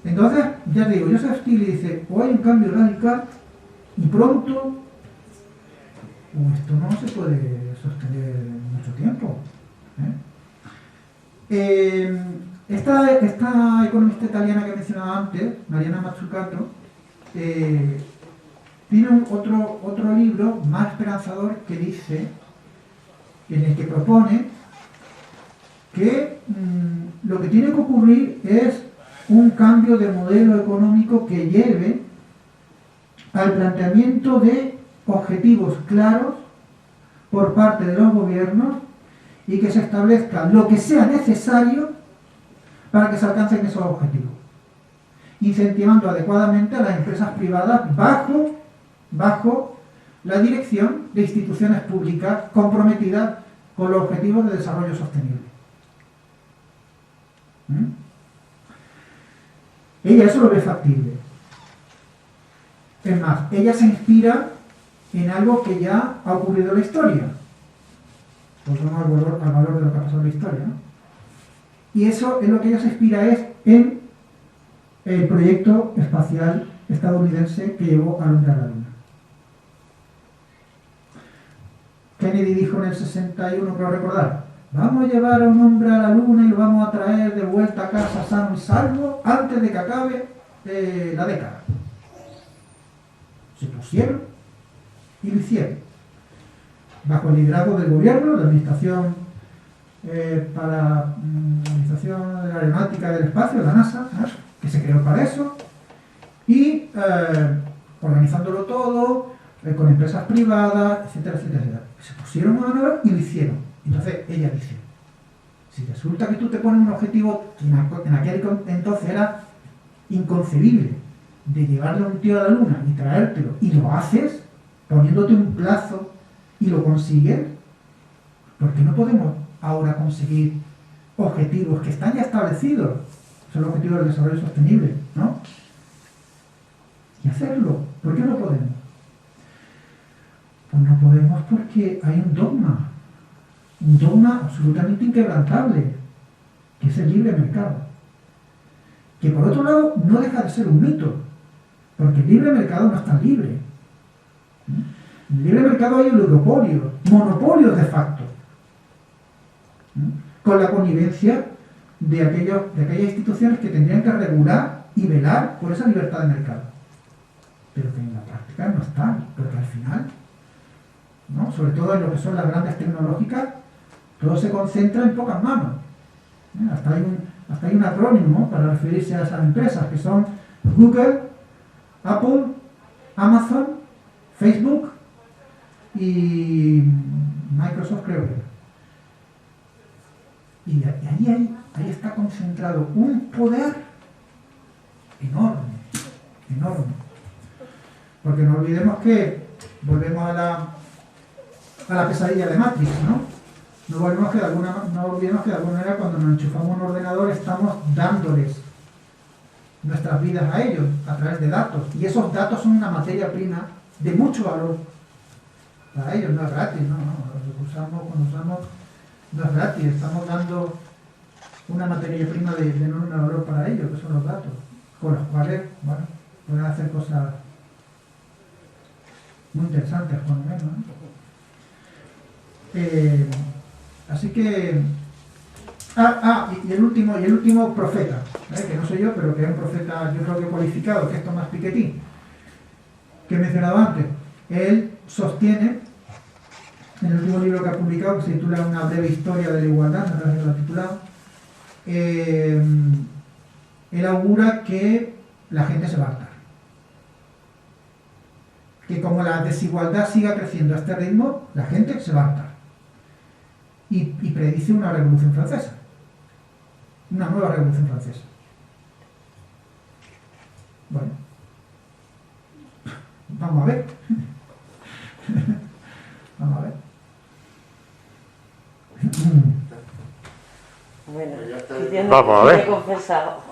Entonces, ya te digo, Joseph Stiglitz dice, o hay un cambio radical y pronto, o esto no se puede sostener mucho tiempo. Esta economista italiana que mencionaba antes, Mariana Mazzucato, tiene otro libro más esperanzador que dice, en el que propone que lo que tiene que ocurrir es un cambio de modelo económico que lleve al planteamiento de objetivos claros por parte de los gobiernos y que se establezca lo que sea necesario para que se alcancen esos objetivos, incentivando adecuadamente a las empresas privadas bajo la dirección de instituciones públicas comprometidas con los objetivos de desarrollo sostenible. Ella eso lo ve factible. Es más, ella se inspira en algo que ya ha ocurrido en la historia. Volvemos al valor de lo que ha pasado en la historia, ¿no? Y eso es lo que ella se inspira es en el proyecto espacial estadounidense que llevó al hombre a la Luna. Kennedy dijo en el 61, creo recordar, vamos a llevar a un hombre a la Luna y lo vamos a traer de vuelta a casa sano y salvo antes de que acabe la década. Se pusieron y lo hicieron. Bajo el liderazgo del gobierno, la Administración para la Administración de la Aeronáutica del Espacio, la NASA, ¿no?, que se creó para eso, y organizándolo todo, con empresas privadas, etcétera, etcétera, etcétera. Se pusieron a ganar y lo hicieron. Entonces ella dice, si resulta que tú te pones un objetivo que en aquel entonces era inconcebible, de llevarle a un tío a la Luna y traértelo, y lo haces poniéndote un plazo y lo consigues, ¿por qué no podemos ahora conseguir objetivos que están ya establecidos? Son los objetivos del desarrollo sostenible, ¿no? Y hacerlo. ¿Por qué no podemos? Pues no podemos porque hay un dogma absolutamente inquebrantable, que es el libre mercado. Que por otro lado no deja de ser un mito, porque el libre mercado no es tan libre. En el libre mercado hay oligopolios, monopolios de facto, con la connivencia de aquellas instituciones que tendrían que regular y velar por esa libertad de mercado. Pero que en la práctica no están, porque al final, ¿no?, sobre todo en lo que son las grandes tecnológicas, todo se concentra en pocas manos. Hasta hay un acrónimo para referirse a esas empresas, que son Google, Apple, Amazon, Facebook y Microsoft, creo que. Y ahí está concentrado un poder enorme, enorme. Porque no olvidemos que volvemos a la pesadilla de Matrix, ¿no? No olvidemos que de alguna manera cuando nos enchufamos un ordenador estamos dándoles nuestras vidas a ellos a través de datos. Y esos datos son una materia prima de mucho valor para ellos, no es gratis, ¿no? Cuando usamos no es gratis, estamos dando una materia prima de enorme valor para ellos, que son los datos, con los cuales, bueno, pueden hacer cosas muy interesantes, por lo menos, ¿no? Así que... y el último profeta, que no soy yo, pero que es un profeta, yo creo que cualificado, que es Tomás Piketty, que he mencionado antes. Él sostiene, en el último libro que ha publicado, que se titula Una breve historia de la igualdad, me parece que lo ha titulado, él augura que la gente se va a hartar. Que como la desigualdad siga creciendo a este ritmo, la gente se va a hartar. Y predice una revolución francesa. Una nueva revolución francesa. Bueno. Vamos a ver. Vamos a ver. Bueno, Pues ya está. y tiene Vamos a ver. confesado.